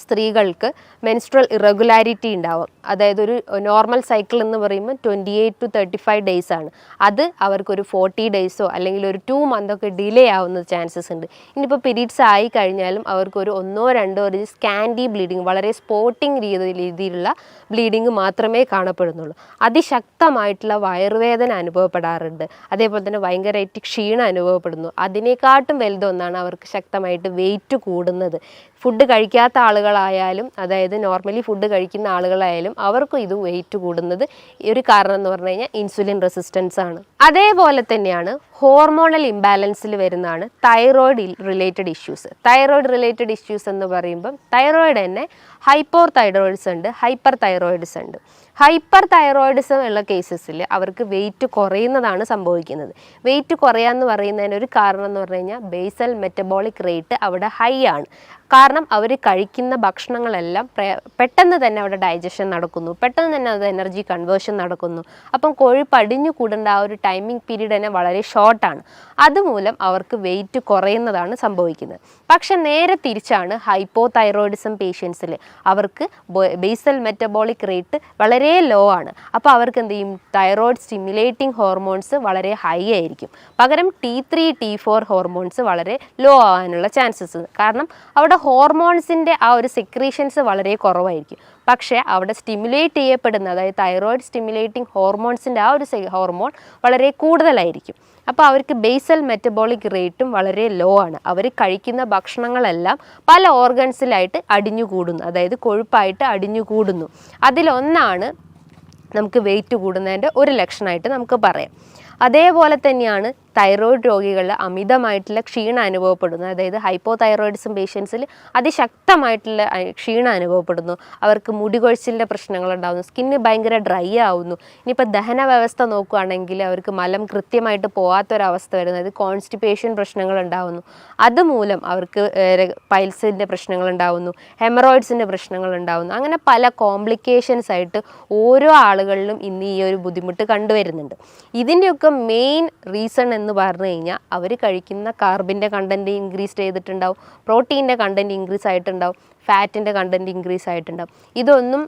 സ്ത്രീകൾക്ക് മെൻസ്ട്രൽ ഇറഗുലാരിറ്റി ഉണ്ടാവും. അതായത് ഒരു നോർമൽ സൈക്കിൾ എന്ന് പറയുമ്പോൾ 28 to 35 ഡേയ്സ് ആണ്. അത് അവർക്കൊരു 40 ഡേയ്സോ അല്ലെങ്കിൽ ഒരു 2 മന്തൊക്കെ ഡിലേ ആവുന്ന ചാൻസസ് ഉണ്ട്. ഇനിയിപ്പോൾ പീരീഡ്സ് ആയി കഴിഞ്ഞാലും അവർക്കൊരു 1-2 ഒരു സ്കാൻഡി ബ്ലീഡിങ്, വളരെ സ്പോട്ടിങ് രീതിയിലുള്ള ബ്ലീഡിങ് മാത്രമേ കാണപ്പെടുന്നുള്ളൂ. അതിശക്തമായിട്ടുള്ള വയറുവേദന അനുഭവപ്പെടാറുണ്ട്. അതേപോലെ തന്നെ ഭയങ്കരമായിട്ട് ക്ഷീണം അനുഭവപ്പെടുന്നു. അതിനേക്കാട്ടും വലുതൊന്നാണ് അവർക്ക് ശക്തമായിട്ട് വെയിറ്റ് കൂടുന്നത്. ഫുഡ് കഴിക്കാത്ത ആളുകൾ ആളുകളായാലും അതായത് നോർമലി ഫുഡ് കഴിക്കുന്ന ആളുകളായാലും അവർക്കും ഇത് വെയിറ്റ് കൂടുന്നത് ഒരു കാരണം എന്ന് പറഞ്ഞു കഴിഞ്ഞാൽ ഇൻസുലിൻ റെസിസ്റ്റൻസ് ആണ്. അതേപോലെ തന്നെയാണ് ഹോർമോണൽ ഇംബാലൻസിൽ വരുന്നതാണ് thyroid related issues. Thyroid related issues എന്ന് പറയുമ്പം തൈറോയിഡ് തന്നെ ഹൈപ്പോർ തൈറോയിഡ്സ് ഉണ്ട്, ഹൈപ്പർ തൈറോയിഡ്സ് ഉണ്ട്. ഹൈപ്പർ തൈറോയിഡിസം ഉള്ള കേസസിൽ അവർക്ക് വെയിറ്റ് കുറയുന്നതാണ് സംഭവിക്കുന്നത്. വെയിറ്റ് കുറയാന്ന് പറയുന്നതിന് ഒരു കാരണം എന്ന് പറഞ്ഞു കഴിഞ്ഞാൽ ബേസൽ മെറ്റബോളിക് റേറ്റ് അവിടെ ഹൈ ആണ്. കാരണം അവർ കഴിക്കുന്ന ഭക്ഷണങ്ങളെല്ലാം പെട്ടെന്ന് തന്നെ അവിടെ ഡൈജഷൻ നടക്കുന്നു, പെട്ടെന്ന് തന്നെ അത് എനർജി കൺവേർഷൻ നടക്കുന്നു. അപ്പം കൊഴുപ്പ് അടിഞ്ഞു കൂടേണ്ട ആ ഒരു ടൈമിംഗ് പീരീഡ് തന്നെ വളരെ ഷോർട്ടാണ്. അതുമൂലം അവർക്ക് വെയിറ്റ് കുറയുന്നതാണ് സംഭവിക്കുന്നത്. പക്ഷെ നേരെ തിരിച്ചാണ് ഹൈപ്പോ തൈറോയിഡിസം പേഷ്യൻസിൽ. അവർക്ക് ബേസൽ മെറ്റബോളിക് റേറ്റ് വളരെ ലോ ആണ്. അപ്പോൾ അവർക്ക് എന്ത് ചെയ്യും, തൈറോയിഡ് സ്റ്റിമുലേറ്റിംഗ് ഹോർമോൺസ് വളരെ ഹൈ ആയിരിക്കും. പകരം T3 T4 ഹോർമോൺസ് വളരെ ലോ ആവാനുള്ള ചാൻസസ്. കാരണം അവിടെ ഹോർമോൺസിൻ്റെ ആ ഒരു സെക്രീഷൻസ് വളരെ കുറവായിരിക്കും. പക്ഷേ അവിടെ സ്റ്റിമുലേറ്റ് ചെയ്യപ്പെടുന്ന അതായത് തൈറോയിഡ് സ്റ്റിമുലേറ്റിംഗ് ഹോർമോൺസിൻ്റെ ആ ഒരു ഹോർമോൺ വളരെ കൂടുതലായിരിക്കും. അപ്പോൾ അവർക്ക് ബേസൽ മെറ്റബോളിക് റേറ്റും വളരെ ലോ ആണ്. അവർ കഴിക്കുന്ന ഭക്ഷണങ്ങളെല്ലാം പല ഓർഗൻസിലായിട്ട് അടിഞ്ഞുകൂടുന്നു, അതായത് കൊഴുപ്പായിട്ട് അടിഞ്ഞുകൂടുന്നു. അതിലൊന്നാണ് നമുക്ക് വെയിറ്റ് കൂടുന്നതിൻ്റെ ഒരു ലക്ഷണമായിട്ട് നമുക്ക് പറയാം. അതേപോലെ തന്നെയാണ് തൈറോയിഡ് രോഗികളിൽ അമിതമായിട്ടുള്ള ക്ഷീണം അനുഭവപ്പെടുന്നു. അതായത് ഹൈപ്പോ തൈറോയിഡിസം പേഷ്യൻസിൽ അതിശക്തമായിട്ടുള്ള ക്ഷീണം അനുഭവപ്പെടുന്നു. അവർക്ക് മുടികൊഴിച്ചിലിൻ്റെ പ്രശ്നങ്ങളുണ്ടാകുന്നു, സ്കിന്ന് ഭയങ്കര ഡ്രൈ ആവുന്നു. ഇനിയിപ്പോൾ ദഹന വ്യവസ്ഥ നോക്കുകയാണെങ്കിൽ അവർക്ക് മലം കൃത്യമായിട്ട് പോകാത്തൊരവസ്ഥ വരുന്നു, അതായത് കോൺസ്റ്റിപ്പേഷൻ പ്രശ്നങ്ങളുണ്ടാകുന്നു. അതുമൂലം അവർക്ക് പൈൽസിൻ്റെ പ്രശ്നങ്ങളുണ്ടാകുന്നു, ഹെമറോയിഡ്സിൻ്റെ പ്രശ്നങ്ങളുണ്ടാകുന്നു. അങ്ങനെ പല കോംപ്ലിക്കേഷൻസ് ആയിട്ട് ഓരോ ആളുകളിലും ഇന്ന് ഈ ഒരു ബുദ്ധിമുട്ട് കണ്ടുവരുന്നുണ്ട്. ഇതിൻ്റെയൊക്കെ മെയിൻ റീസൺ എന്ന് പറഞ്ഞു കഴിഞ്ഞാൽ അവർ കഴിക്കുന്ന കാർബിൻ്റെ കണ്ടൻറ്റ് ഇൻക്രീസ് ചെയ്തിട്ടുണ്ടാവും, പ്രോട്ടീൻ്റെ കണ്ടൻറ്റ് ഇൻക്രീസ് ആയിട്ടുണ്ടാവും, ഫാറ്റിൻ്റെ കണ്ടൻറ്റ് ഇൻക്രീസ് ആയിട്ടുണ്ടാവും. ഇതൊന്നും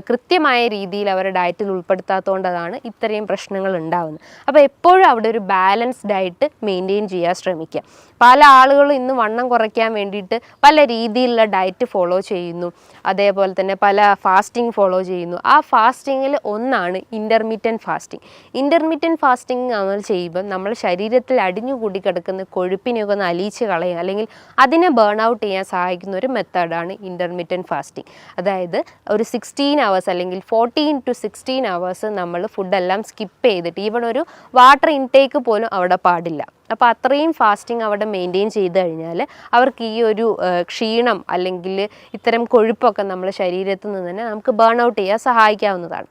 കൃത്യമായ രീതിയിൽ അവരുടെ ഡയറ്റിൽ ഉൾപ്പെടുത്താത്തതുകൊണ്ടാണ് ഇത്രയും പ്രശ്നങ്ങൾ ഉണ്ടാകുന്നത്. അപ്പോൾ എപ്പോഴും അവിടെ ഒരു ബാലൻസ് ഡയറ്റ് മെയിൻറ്റെയിൻ ചെയ്യാൻ ശ്രമിക്കുക. പല ആളുകളും ഇന്ന് വണ്ണം കുറയ്ക്കാൻ വേണ്ടിയിട്ട് പല രീതിയിലുള്ള ഡയറ്റ് ഫോളോ ചെയ്യുന്നു, അതേപോലെ തന്നെ പല ഫാസ്റ്റിംഗ് ഫോളോ ചെയ്യുന്നു. ആ ഫാസ്റ്റിങ്ങിൽ ഒന്നാണ് ഇൻ്റർമീഡിയൻറ്റ് ഫാസ്റ്റിംഗ്. ഇൻ്റർമീഡിയൻറ്റ് ഫാസ്റ്റിംഗ് നമ്മൾ ചെയ്യുമ്പോൾ നമ്മൾ ശരീരത്തിൽ അടിഞ്ഞുകൂടി കിടക്കുന്ന കൊഴുപ്പിനെയൊക്കെ ഒന്ന് അലിയിച്ച് കളയും, അല്ലെങ്കിൽ അതിനെ ബേൺ ഔട്ട് ചെയ്യാൻ സഹായിക്കുന്ന ഒരു മെത്തേഡാണ് ഇൻ്റർമീഡിയൻറ്റ് ഫാസ്റ്റിംഗ്. അതായത് ഒരു 16 hours അല്ലെങ്കിൽ 14 to 16 hours നമ്മൾ ഫുഡെല്ലാം സ്കിപ്പ് ചെയ്തിട്ട് ഈവൺ ഒരു വാട്ടർ ഇൻടേക്ക് പോലും അവിടെ പാടില്ല. അപ്പോൾ അത്രയും ഫാസ്റ്റിംഗ് അവിടെ മെയിൻറ്റെയിൻ ചെയ്ത് കഴിഞ്ഞാൽ അവർക്ക് ഈ ഒരു ക്ഷീണം അല്ലെങ്കിൽ ഇത്തരം കൊഴുപ്പൊക്കെ നമ്മുടെ ശരീരത്തിൽ നിന്ന് തന്നെ നമുക്ക് ബേൺ ഔട്ട് ചെയ്യാൻ സഹായിക്കാവുന്നതാണ്.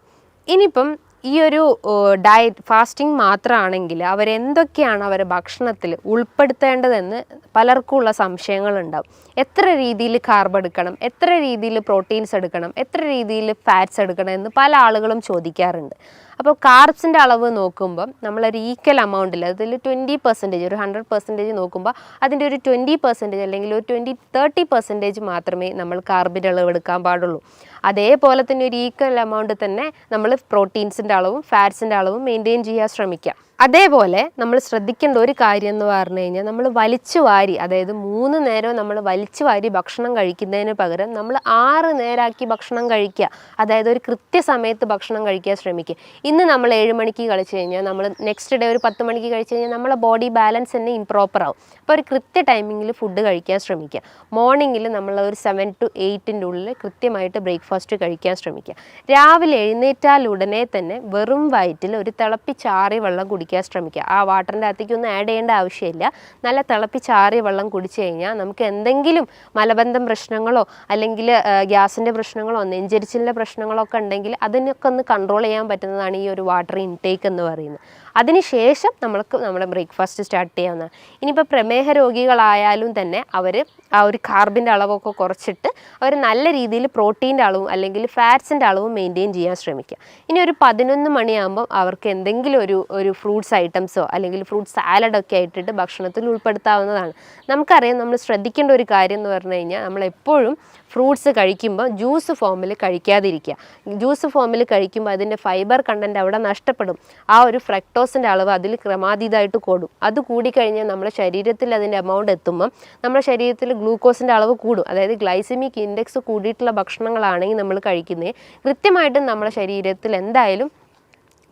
ഇനിയിപ്പം ഈ ഒരു ഡയറ്റ് ഫാസ്റ്റിംഗ് മാത്രമാണെങ്കിൽ അവരെന്തൊക്കെയാണ് അവരുടെ ഭക്ഷണത്തിൽ ഉൾപ്പെടുത്തേണ്ടതെന്ന് പലർക്കുമുള്ള സംശയങ്ങളുണ്ടാവും. എത്ര രീതിയിൽ കാർബ് എടുക്കണം, എത്ര രീതിയിൽ പ്രോട്ടീൻസ് എടുക്കണം, എത്ര രീതിയിൽ ഫാറ്റ്സ് എടുക്കണം എന്ന് പല ആളുകളും ചോദിക്കാറുണ്ട്. അപ്പോൾ കാർബ്സിൻ്റെ അളവ് നോക്കുമ്പം നമ്മളൊരു ഈക്വൽ എമൗണ്ടിൽ അതിൽ 20%, ഒരു 100% നോക്കുമ്പോൾ അതിൻ്റെ ഒരു 20% അല്ലെങ്കിൽ ഒരു 20-30% മാത്രമേ നമ്മൾ കാർബിൻ്റെ അളവ് എടുക്കാൻ പാടുള്ളൂ. അതേപോലെ തന്നെ ഒരു ഈക്വൽ എമൗണ്ട് തന്നെ നമ്മൾ പ്രോട്ടീൻസിൻ്റെ അളവും ഫാറ്റ്സിൻ്റെ അളവും മെയിൻറ്റെയിൻ ചെയ്യാൻ ശ്രമിക്കുക. അതേപോലെ നമ്മൾ ശ്രദ്ധിക്കേണ്ട ഒരു കാര്യം എന്ന് പറഞ്ഞു കഴിഞ്ഞാൽ നമ്മൾ വലിച്ചു വാരി, അതായത് 3 നേരം നമ്മൾ വലിച്ചു വാരി ഭക്ഷണം കഴിക്കുന്നതിന് പകരം നമ്മൾ 6 നേരമാക്കി ഭക്ഷണം കഴിക്കുക. അതായത് ഒരു കൃത്യസമയത്ത് ഭക്ഷണം കഴിക്കാൻ ശ്രമിക്കുക. ഇന്ന് നമ്മൾ 7 മണിക്ക് കഴിച്ചു കഴിഞ്ഞാൽ നമ്മൾ നെക്സ്റ്റ് ഡേ ഒരു 10 മണിക്ക് കഴിച്ചു കഴിഞ്ഞാൽ നമ്മളെ ബോഡി ബാലൻസ് തന്നെ ഇംപ്രോപ്പർ ആവും. അപ്പോൾ ഒരു കൃത്യ ടൈമിങ്ങിൽ ഫുഡ് കഴിക്കാൻ ശ്രമിക്കുക. മോർണിംഗിൽ നമ്മൾ ഒരു 7 to 8 ഉള്ളിൽ കൃത്യമായിട്ട് ബ്രേക്ക്ഫാസ്റ്റ് കഴിക്കാൻ ശ്രമിക്കുക. രാവിലെ എഴുന്നേറ്റാൽ ഉടനെ തന്നെ വെറും വയറ്റിൽ ഒരു തിളപ്പിച്ചാറിയ വെള്ളം കുടിക്കുക ശ്രമിക്കുക. ആ വാട്ടറിൻ്റെ അകത്തേക്കൊന്നും ആഡ് ചെയ്യേണ്ട ആവശ്യമില്ല. നല്ല തിളപ്പിച്ചാറിയ വെള്ളം കുടിച്ചു കഴിഞ്ഞാൽ നമുക്ക് എന്തെങ്കിലും മലബന്ധം പ്രശ്നങ്ങളോ അല്ലെങ്കിൽ ഗ്യാസിൻ്റെ പ്രശ്നങ്ങളോ നെഞ്ചരിച്ചിലിൻ്റെ പ്രശ്നങ്ങളോ ഒക്കെ ഉണ്ടെങ്കിൽ അതിനൊക്കെ ഒന്ന് കൺട്രോൾ ചെയ്യാൻ പറ്റുന്നതാണ് ഈ ഒരു വാട്ടർ ഇൻടേക്ക് എന്ന് പറയുന്നത്. അതിനുശേഷം നമ്മൾക്ക് നമ്മുടെ ബ്രേക്ക്ഫാസ്റ്റ് സ്റ്റാർട്ട് ചെയ്യാവുന്നതാണ്. ഇനിയിപ്പോൾ പ്രമേഹ രോഗികളായാലും തന്നെ അവർ ആ ഒരു കാർബിൻ്റെ അളവൊക്കെ കുറച്ചിട്ട് അവർ നല്ല രീതിയിൽ പ്രോട്ടീൻ്റെ അളവും അല്ലെങ്കിൽ ഫാറ്റ്സിൻ്റെ അളവും മെയിൻറ്റെയിൻ ചെയ്യാൻ ശ്രമിക്കുക. ഇനി ഒരു 11 മണിയാകുമ്പോൾ അവർക്ക് എന്തെങ്കിലും ഒരു ഫ്രൂട്ട്സ് ഐറ്റംസോ അല്ലെങ്കിൽ ഫ്രൂട്ട് സാലഡൊക്കെ ആയിട്ടിട്ട് ഭക്ഷണത്തിൽ ഉൾപ്പെടുത്താവുന്നതാണ്. നമുക്കറിയാം, നമ്മൾ ശ്രദ്ധിക്കേണ്ട ഒരു കാര്യം എന്ന് പറഞ്ഞു കഴിഞ്ഞാൽ നമ്മളെപ്പോഴും ഫ്രൂട്ട്സ് കഴിക്കുമ്പോൾ ജ്യൂസ് ഫോമിൽ കഴിക്കാതിരിക്കുക. ജ്യൂസ് ഫോമിൽ കഴിക്കുമ്പോൾ അതിൻ്റെ ഫൈബർ കണ്ടൻറ്റ് അവിടെ നഷ്ടപ്പെടും. ആ ഒരു ഫ്രക്ടോസിൻ്റെ അളവ് അതിൽ ക്രമാതീതമായിട്ട് കൂടും. അത് കൂടിക്കഴിഞ്ഞാൽ നമ്മുടെ ശരീരത്തിൽ അതിൻ്റെ എമൗണ്ട് എത്തുമ്പം നമ്മുടെ ശരീരത്തിൽ ഗ്ലൂക്കോസിൻ്റെ അളവ് കൂടും. അതായത് ഗ്ലൈസമിക് ഇൻഡെക്സ് കൂടിയിട്ടുള്ള ഭക്ഷണങ്ങളാണെങ്കിൽ നമ്മൾ കഴിക്കുന്നത് കൃത്യമായിട്ടും നമ്മുടെ ശരീരത്തിൽ എന്തായാലും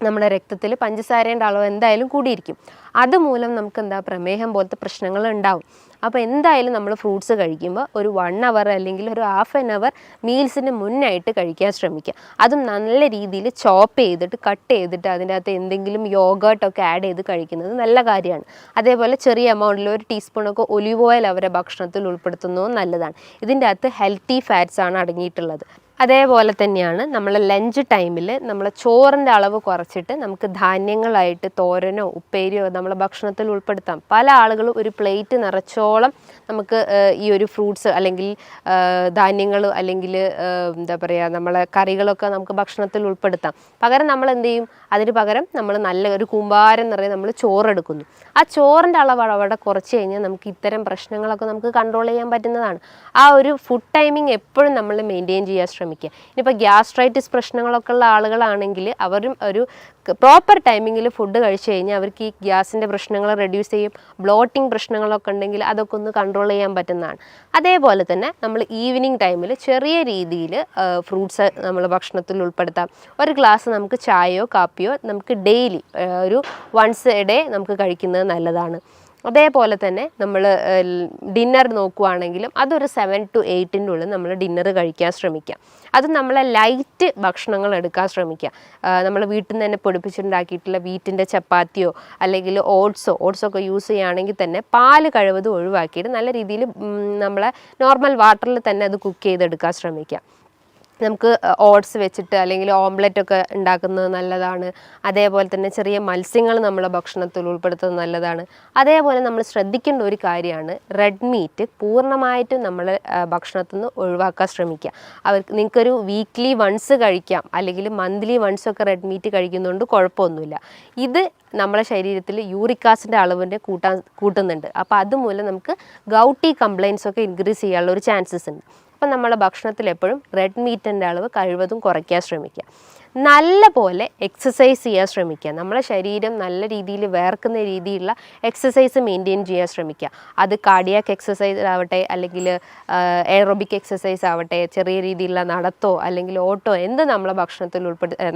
നമ്മുടെ രക്തത്തിൽ പഞ്ചസാരയുടെ അളവ് എന്തായാലും കൂടിയിരിക്കും. അതുമൂലം നമുക്ക് പ്രമേഹം പോലത്തെ പ്രശ്നങ്ങൾ ഉണ്ടാവും. അപ്പോൾ എന്തായാലും നമ്മൾ ഫ്രൂട്ട്സ് കഴിക്കുമ്പോൾ ഒരു 1 അവർ അല്ലെങ്കിൽ ഒരു ½ ആൻ അവർ മീൽസിന് മുന്നായിട്ട് കഴിക്കാൻ ശ്രമിക്കുക. അതും നല്ല രീതിയിൽ ചോപ്പ് ചെയ്തിട്ട് കട്ട് ചെയ്തിട്ട് അതിൻ്റെ അകത്ത് എന്തെങ്കിലും യോഗേർട്ടൊക്കെ ആഡ് ചെയ്ത് കഴിക്കുന്നത് നല്ല കാര്യമാണ്. അതേപോലെ ചെറിയ എമൗണ്ടിൽ 1 ടീസ്പൂണൊക്കെ ഒലിവ് ഓയിൽ അവരെ ഭക്ഷണത്തിൽ ഉൾപ്പെടുത്തുന്നതും നല്ലതാണ്. ഇതിൻ്റെ അകത്ത് ഹെൽത്തി ഫാറ്റ്സ് ആണ് അടങ്ങിയിട്ടുള്ളത്. അതേപോലെ തന്നെയാണ് നമ്മൾ ലഞ്ച് ടൈമിൽ നമ്മൾ ചോറിൻ്റെ അളവ് കുറച്ചിട്ട് നമുക്ക് ധാന്യങ്ങളായിട്ട് തോരനോ ഉപ്പേരിയോ നമ്മളെ ഭക്ഷണത്തിൽ ഉൾപ്പെടുത്താം. പല ആളുകളും ഒരു പ്ലേറ്റ് നിറച്ചോളം നമുക്ക് ഈ ഒരു ഫ്രൂട്ട്സ് അല്ലെങ്കിൽ ധാന്യങ്ങൾ അല്ലെങ്കിൽ നമ്മളെ കറികളൊക്കെ നമുക്ക് ഭക്ഷണത്തിൽ ഉൾപ്പെടുത്താം. പകരം നമ്മൾ എന്ത് ചെയ്യും, അതിന് പകരം നമ്മൾ നല്ല ഒരു കൂമ്പാരം നിറയെ നമ്മൾ ചോറെടുക്കുന്നു. ആ ചോറിൻ്റെ അളവ് അവിടെ കുറച്ച് കഴിഞ്ഞാൽ നമുക്ക് ഇത്തരം പ്രശ്നങ്ങളൊക്കെ നമുക്ക് കൺട്രോൾ ചെയ്യാൻ പറ്റുന്നതാണ്. ആ ഒരു ഫുഡ് ടൈമിങ് എപ്പോഴും നമ്മൾ മെയിൻറ്റെയിൻ ചെയ്യാൻ ശ്രമിക്കുക. ഇനിയിപ്പോൾ ഗ്യാസ്ട്രൈറ്റിസ് പ്രശ്നങ്ങളൊക്കെ ഉള്ള ആളുകളാണെങ്കിൽ അവരും ഒരു പ്രോപ്പർ ടൈമിങ്ങിൽ ഫുഡ് കഴിച്ചു കഴിഞ്ഞാൽ അവർക്ക് ഈ ഗ്യാസിൻ്റെ പ്രശ്നങ്ങൾ റെഡ്യൂസ് ചെയ്യും. ബ്ലോട്ടിങ് പ്രശ്നങ്ങളൊക്കെ ഉണ്ടെങ്കിൽ അതൊക്കെ ഒന്ന് കൺട്രോൾ ചെയ്യാൻ പറ്റുന്നതാണ്. അതേപോലെ തന്നെ നമ്മൾ ഈവനിങ് ടൈമിൽ ചെറിയ രീതിയിൽ ഫ്രൂട്ട്സ് നമ്മൾ ഭക്ഷണത്തിൽ ഉൾപ്പെടുത്താം. ഒരു ഗ്ലാസ് നമുക്ക് ചായയോ കാപ്പിയോ നമുക്ക് ഡെയിലി ഒരു വൺസ് എ ഡേ നമുക്ക് കഴിക്കുന്നത് നല്ലതാണ്. അതേപോലെ തന്നെ നമ്മൾ ഡിന്നർ നോക്കുവാണെങ്കിലും അതൊരു 7 to 8 ഉള്ളിൽ നമ്മൾ ഡിന്നർ കഴിക്കാൻ ശ്രമിക്കാം. അത് നമ്മളെ ലൈറ്റ് ഭക്ഷണങ്ങൾ എടുക്കാൻ ശ്രമിക്കുക. നമ്മൾ വീട്ടിൽ നിന്ന് തന്നെ പൊടിപ്പിച്ചുണ്ടാക്കിയിട്ടുള്ള വീറ്റിൻ്റെ ചപ്പാത്തിയോ അല്ലെങ്കിൽ ഓട്സൊക്കെ യൂസ് ചെയ്യുകയാണെങ്കിൽ തന്നെ പാല് കഴിവതും ഒഴിവാക്കിയിട്ട് നല്ല രീതിയിൽ നമ്മളെ നോർമൽ വാട്ടറിൽ തന്നെ അത് കുക്ക് ചെയ്തെടുക്കാൻ ശ്രമിക്കുക. നമുക്ക് ഓട്സ് വെച്ചിട്ട് അല്ലെങ്കിൽ ഓംലെറ്റൊക്കെ ഉണ്ടാക്കുന്നത് നല്ലതാണ്. അതേപോലെ തന്നെ ചെറിയ മത്സ്യങ്ങൾ നമ്മളെ ഭക്ഷണത്തിൽ ഉൾപ്പെടുത്തുന്നത് നല്ലതാണ്. അതേപോലെ നമ്മൾ ശ്രദ്ധിക്കേണ്ട ഒരു കാര്യമാണ് റെഡ് മീറ്റ് പൂർണ്ണമായിട്ടും നമ്മൾ ഭക്ഷണത്തിൽ നിന്ന് ഒഴിവാക്കാൻ ശ്രമിക്കുക. നിങ്ങൾക്കൊരു വീക്ക്ലി വൺസ് കഴിക്കാം അല്ലെങ്കിൽ മന്ത്ലി വൺസൊക്കെ റെഡ് മീറ്റ് കഴിക്കുന്നതുകൊണ്ട് കുഴപ്പമൊന്നുമില്ല. ഇത് നമ്മളെ ശരീരത്തിൽ യൂറിക് ആസിഡിൻ്റെ അളവിൻ്റെ കൂട്ടുന്നുണ്ട്. അപ്പോൾ അതുമൂലം നമുക്ക് ഗൗട്ടി കംപ്ലയിൻസ് ഒക്കെ ഇൻക്രീസ് ചെയ്യാനുള്ള ഒരു ചാൻസസ് ഉണ്ട്. അപ്പം നമ്മളെ ഭക്ഷണത്തിൽ എപ്പോഴും റെഡ് മീറ്റിൻ്റെ അളവ് കഴിവതും കുറയ്ക്കാൻ ശ്രമിക്കുക. നല്ല പോലെ എക്സസൈസ് ചെയ്യാൻ ശ്രമിക്കുക. നമ്മളെ ശരീരം നല്ല രീതിയിൽ വേർക്കുന്ന രീതിയിലുള്ള എക്സസൈസ് മെയിൻറ്റെയിൻ ചെയ്യാൻ ശ്രമിക്കുക. അത് കാർഡിയാക് എക്സസൈസ് ആവട്ടെ അല്ലെങ്കിൽ എയറോബിക് എക്സസൈസ് ആവട്ടെ, ചെറിയ രീതിയിലുള്ള നടത്തോ അല്ലെങ്കിൽ ഓട്ടോ എന്ത് നമ്മളെ ഭക്ഷണത്തിൽ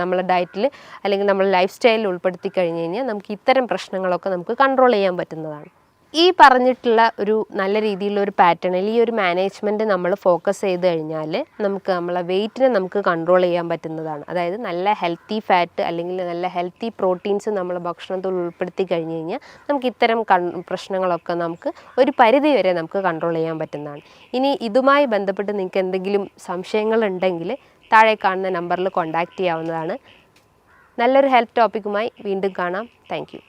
നമ്മളെ ഡയറ്റിൽ അല്ലെങ്കിൽ നമ്മളെ ലൈഫ് സ്റ്റൈലിൽ ഉൾപ്പെടുത്തി കഴിഞ്ഞ് കഴിഞ്ഞാൽ നമുക്ക് ഇത്തരം പ്രശ്നങ്ങളൊക്കെ നമുക്ക് കൺട്രോൾ ചെയ്യാൻ പറ്റുന്നതാണ്. ഈ പറഞ്ഞിട്ടുള്ള ഒരു നല്ല രീതിയിലുള്ള ഒരു പാറ്റേണിൽ ഈ ഒരു മാനേജ്മെൻറ്റ് നമ്മൾ ഫോക്കസ് ചെയ്ത് കഴിഞ്ഞാൽ നമുക്ക് നമ്മളെ വെയിറ്റിനെ നമുക്ക് കൺട്രോൾ ചെയ്യാൻ പറ്റുന്നതാണ്. അതായത് നല്ല ഹെൽത്തി ഫാറ്റ് അല്ലെങ്കിൽ നല്ല ഹെൽത്തി പ്രോട്ടീൻസ് നമ്മൾ ഭക്ഷണത്തിൽ ഉൾപ്പെടുത്തി കഴിഞ്ഞ് കഴിഞ്ഞാൽ നമുക്ക് ഇത്തരം പ്രശ്നങ്ങളൊക്കെ നമുക്ക് ഒരു പരിധി വരെ നമുക്ക് കൺട്രോൾ ചെയ്യാൻ പറ്റുന്നതാണ്. ഇനി ഇതുമായി ബന്ധപ്പെട്ട് നിങ്ങൾക്ക് എന്തെങ്കിലും സംശയങ്ങളുണ്ടെങ്കിൽ താഴെ കാണുന്ന നമ്പറിൽ കോൺടാക്റ്റ് ചെയ്യാവുന്നതാണ്. നല്ലൊരു ഹെൽത്ത് ടോപ്പിക്കുമായി വീണ്ടും കാണാം. Thank you.